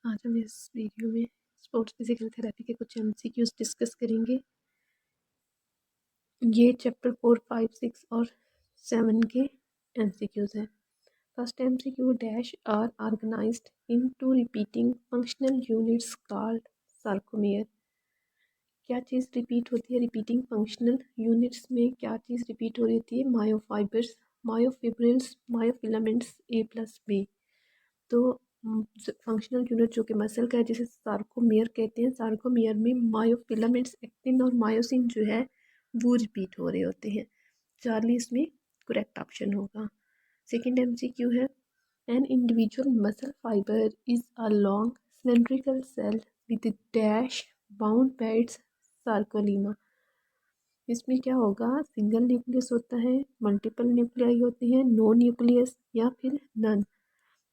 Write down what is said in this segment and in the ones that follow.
आज हम इस वीडियो में स्पोर्ट्स फिजिकल थेरेपी के कुछ एमसीक्यूज डिस्कस करेंगे। ये चैप्टर 4, 5, 6 और 7 के एमसीक्यूज हैं। First MCQ dash are organized into repeating functional units called sarcomere. क्या चीज़ रिपीट होती है? रिपीटिंग फंक्शनल यूनिट्स में क्या चीज़ रिपीट हो रही होती है? मायोफाइबर्स, मायोफिब्रिल्स, मायोफिलामेंट्स ए प्लस बी। तो फंक्शनल यूनिट जो कि मसल का है जिसे सार्कोमेयर कहते हैं, सार्कोमेयर में मायोफिलामेंट्स, एक्टिन और मायोसिन जो है वो रिपीट हो रहे होते हैं। चार्ली इसमें करेक्ट ऑप्शन होगा। सेकेंड एमसीक्यू है an individual muscle fibre is a long cylindrical cell with dash bound by its sarcolemma. इसमें क्या होगा? सिंगल न्यूक्लियस होता है, मल्टीपल न्यूक्लियाई होते हैं, नो न्यूक्लियस या फिर नन।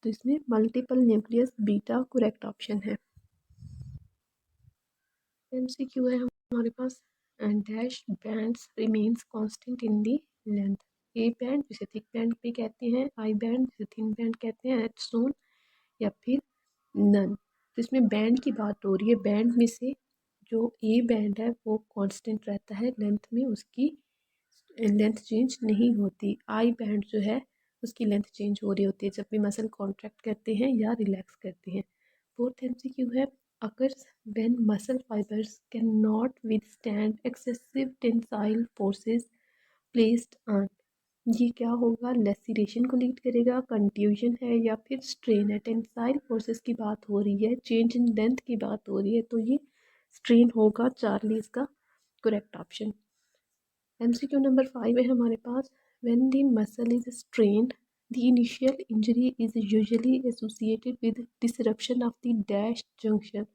तो इसमें multiple nucleus beta correct option है। एमसीक्यू है हमारे पास and dash bands remains constant in the length. A band जिसे थिक बैंड भी कहते हैं, आई बैंड जिसे थिन बैंड कहते हैं, एच जोन या फिर नन। तो इसमें बैंड की बात हो रही है। बैंड में से जो ए बैंड है वो कांस्टेंट रहता है, लेंथ में उसकी लेंथ चेंज नहीं होती। आई बैंड जो है उसकी लेंथ चेंज हो रही होती है जब भी मसल कॉन्ट्रैक्ट करते हैं या रिलैक्स करते हैं। फोर्थ एमसीक्यू है occurs when muscle fibers cannot withstand excessive tensile forces placed on। ये क्या होगा? लेसिरेशन को लीड करेगा, कंट्यूजन है या फिर स्ट्रेन है। टेंसाइल फोर्सेस की बात हो रही है, चेंज इन लेंथ की बात हो रही है, तो ये स्ट्रेन होगा। चार्ली इसका करेक्ट ऑप्शन। एमसीक्यू नंबर 5 है हमारे पास when the muscle is strained the initial injury is usually associated with disruption of the dash junction.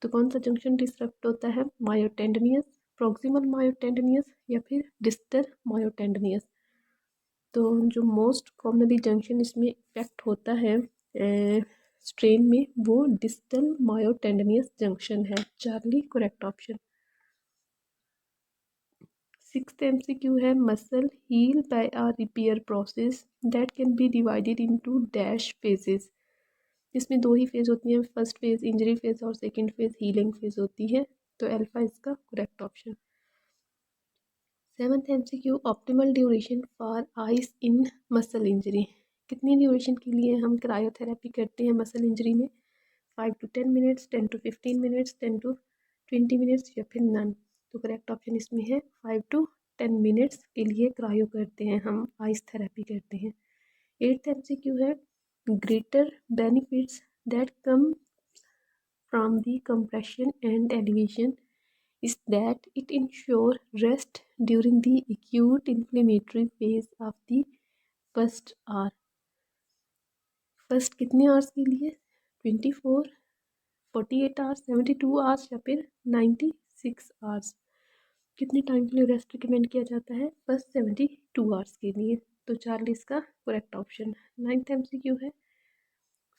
तो कौन सा जंक्शन डिसरप्ट होता है? मायोटेंडनियस, प्रॉक्सिमल मायोटेंडनियस या फिर डिस्टल मायोटेंडनियस। तो जो मोस्ट कॉमनली जंक्शन इसमें इफेक्ट होता है स्ट्रेन में, वो डिस्टल मायोटेंडनियस जंक्शन है। Charlie correct option. Sixth MCQ है muscle heal by a repair process that can be divided into dash phases. इसमें दो ही फेज होती हैं, फर्स्ट फेज इंजरी फेज और सेकंड फेज हीलिंग फेज होती है। तो अल्फा इसका correct option. Seventh MCQ optimal duration for ice in muscle injury. कितनी ड्यूरेशन के लिए हम क्रायोथेरेपी करते हैं मसल इंजरी में? 5 to 10 minutes, 10 to 15 minutes, 10 to 20 minutes या फिर नन। तो करेक्ट ऑप्शन इसमें है 5 to 10 मिनट्स के लिए क्रायो करते हैं हम, आइस थेरेपी करते हैं। एट्थ एमसीक्यू है greater benefits that come from the compression and elevation is that it ensures rest during the acute inflammatory phase of the first hour। First कितने hours के लिए? 24, 48 आवर्स, 72 आवर्स या फिर 96 hours. कितने time के लिए rest recommend किया जाता है? फर्स्ट 72 आवर्स के लिए। तो चार्ली इसका करेक्ट ऑप्शन। नाइन्थ एमसीक्यू है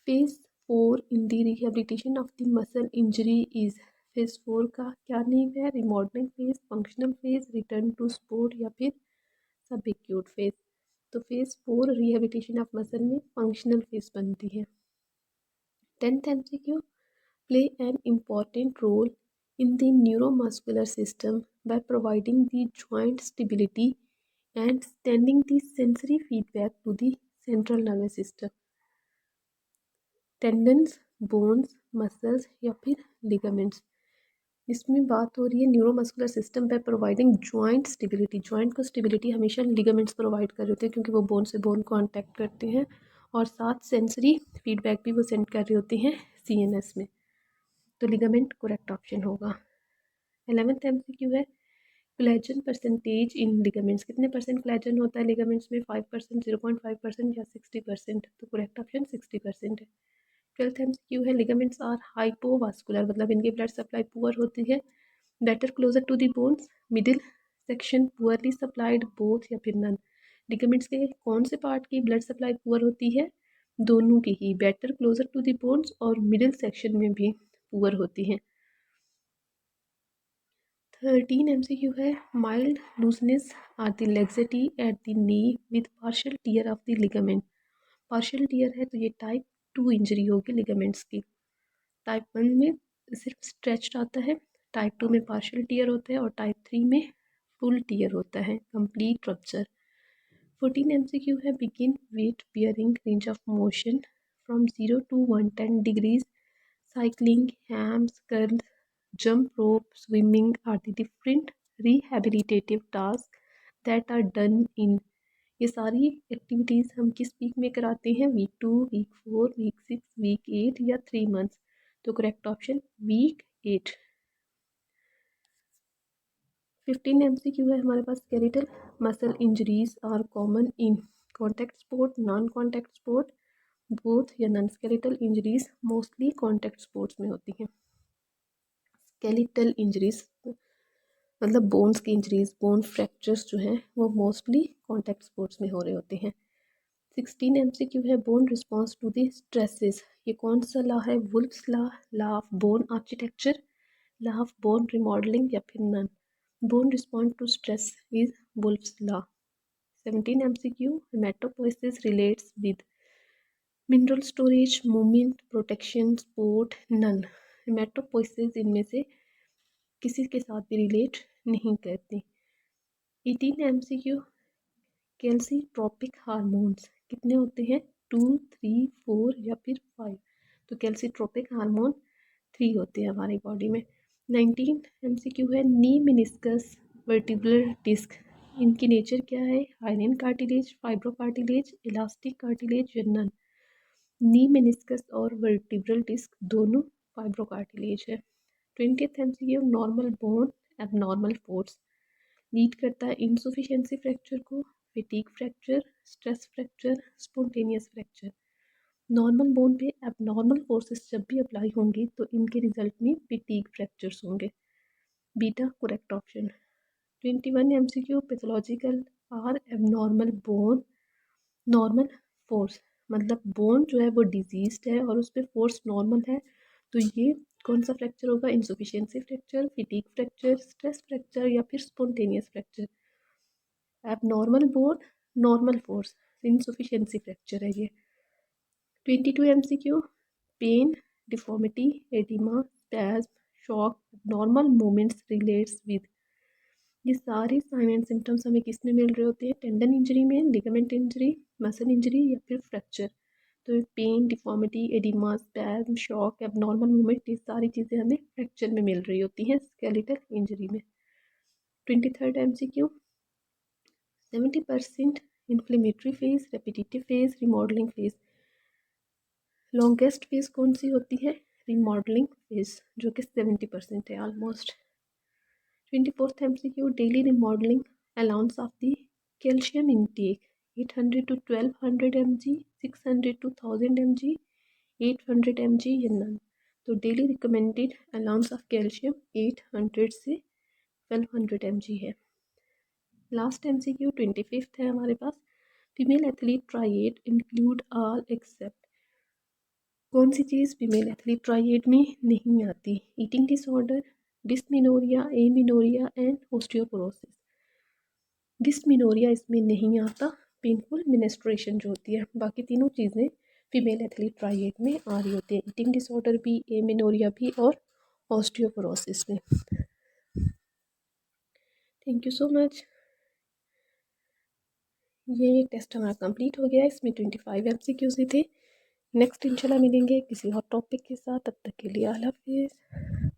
phase 4 in the rehabilitation of the muscle injury is. Phase 4 का क्या नेम है? Remodelling phase, functional phase, return to sport या फिर सब एक्यूट फेज। तो फेज 4 रिहेबिलिटेशन ऑफ मसल में फंक्शनल फेज बनती है। Tenth MCQ play an important role in the neuromuscular system by providing the joint stability and sending the sensory feedback to the central nervous system। Tendons, bones, muscles या फिर ligaments. इसमें बात हो रही है neuromuscular system by providing joint stability. Joint को stability हमेशा ligaments provide कर रहे होते हैं क्योंकि वो बोन से बोन कॉन्टैक्ट करते हैं, और साथ सेंसरी फीडबैक भी वो सेंड कर रहे होते हैं सीएनएस में। तो लिगामेंट करेक्ट ऑप्शन होगा। 11th एमसीक्यू है कोलेजन परसेंटेज इन लिगामेंट्स। कितने परसेंट कोलेजन होता है लिगामेंट्स में? 5%, 0.5% या 60%। तो करेक्ट ऑप्शन 60% है। 12th एमसीक्यू है लिगामेंट्स आर हाइपोवास्कुलर, मतलब इनकी ब्लड सप्लाई पुअर होती है। Better closer to the bones, middle section poorly supplied, both या फिर नन। लिगामेंट्स के कौन से पार्ट की ब्लड सप्लाई पुअर होती है? दोनों की ही, better closer to the bones और मिडिल सेक्शन में भी पुअर होती हैं। 13 एमसीक्यू है mild looseness are the laxity at the knee with partial tear of the ligament. Partial tear है तो ये टाइप 2 इंजरी होगी लिगामेंट्स की। टाइप 1 में सिर्फ स्ट्रेच्ड आता है, टाइप 2 में पार्शियल टीयर होता है और टाइप 3 में फुल टीयर होता है, कंप्लीट रप्चर। 14 MCQ है, begin with bearing range of motion from 0 to 110 degrees, cycling, hams, curl, jump rope, swimming are the different rehabilitative task that are done in. ये सारी activities हम किस week में कराते हैं? वीक 2, वीक 4, वीक 6, वीक 8 या 3 months. तो correct option week 8। 15 MCQ है हमारे पास, skeletal muscle injuries are common in contact sport, non contact sport, both या none. Skeletal injuries mostly contact sports में होती हैं। स्केलेटल इंजरीज मतलब बोन्स की इंजरीज, बोन फ्रैक्चर्स जो हैं वो मोस्टली कॉन्टैक्ट स्पोर्ट्स में हो रहे होते हैं। 16 MCQ है, bone response to the stresses. ये कौन सा लॉ है? Wolff's law, law of bone architecture, law of bone remodelling या फिर none. Bone response to stress is Wolff's law. 17 MCQ, haematopoiesis relates with mineral storage, movement, protection, support, none. Haematopoiesis इनमें से किसी के साथ भी रिलेट नहीं करती। 18 MCQ, कैल्सीट्रोपिक हार्मोन्स कितने होते हैं? 2, 3, 4 या फिर 5। तो कैल्सीट्रोपिक हार्मोन 3 होते हैं हमारी बॉडी में। 19 MCQ है, नी मिनिस्कस वर्टिब्रल डिस्क, इनकी नेचर क्या है? Hyaline cartilage, fibro cartilage, elastic cartilage या नन। नी मेनिस्कस और वर्टिब्रल डिस्क दोनों फाइब्रो कार्टिलेज है। 20th MCQ, normal bone abnormal force lead करता है इनसफिशिएंसी फ्रैक्चर को, fatigue fracture, stress fracture, spontaneous fracture. Normal bone पे एबनॉर्मल फोर्सेस जब भी अप्लाई होंगी तो इनके रिजल्ट में फिटीग फ्रैक्चर्स होंगे। बीटा correct option. 21 MCQ, pathological are abnormal bone normal force, मतलब बोन जो है वो डिजीज्ड है और उस पर फोर्स नॉर्मल है, तो ये कौन सा फ्रैक्चर होगा? Insufficiency fracture, fatigue fracture, stress fracture या फिर spontaneous fracture. Abnormal bone normal force, insufficiency fracture है ये। 22 MCQ, pain, deformity, oedema, spasm, shock, normal movements relates with. ये सारे साइन एंड सिम्टम्स हमें किस में मिल रहे होते हैं? टेंडन इंजरी में, लिगामेंट इंजरी, मसल इंजरी या फिर फ्रैक्चर। तो pain, deformity, oedema, spasm, shock, abnormal movement, ये सारी चीज़ें हमें फ्रैक्चर में मिल रही होती हैं स्केलेटल इंजरी में। 23rd MCQ, 70% inflammatory phase, repetitive phase, remodelling phase. Longest phase कौन सी होती है? रिमॉडलिंग फेज, जो कि 70% है almost. 24th MCQ, daily remodelling allowance of the calcium intake 800 to 1200 mg, 600 to 1000 mg, 800 mg या नन। तो daily recommended allowance of calcium 800 से 1200 mg है। लास्ट MCQ 25th है हमारे पास, female athlete triad include all except. कौन सी चीज़ फीमेल एथलीट ट्राइएट में नहीं आती? Eating disorder, dysmenorrhoea, amenorrhoea and osteoporosis. Dysmenorrhoea इसमें नहीं आता, पेनफुल मिनिस्ट्रेशन जो होती है, बाकी तीनों चीज़ें फीमेल एथलीट ट्राइएट में आ रही होती है, ईटिंग डिसऑर्डर भी, एमिनोरिया भी और ओस्टियोपोरोसिस में। Thank you so much. ये टेस्ट हमारा कंप्लीट हो गया, इसमें 25 MCQs ही थे। नेक्स्ट इंशाल्लाह मिलेंगे किसी और टॉपिक के साथ, तब तक के लिए अल्लाह हाफिज़।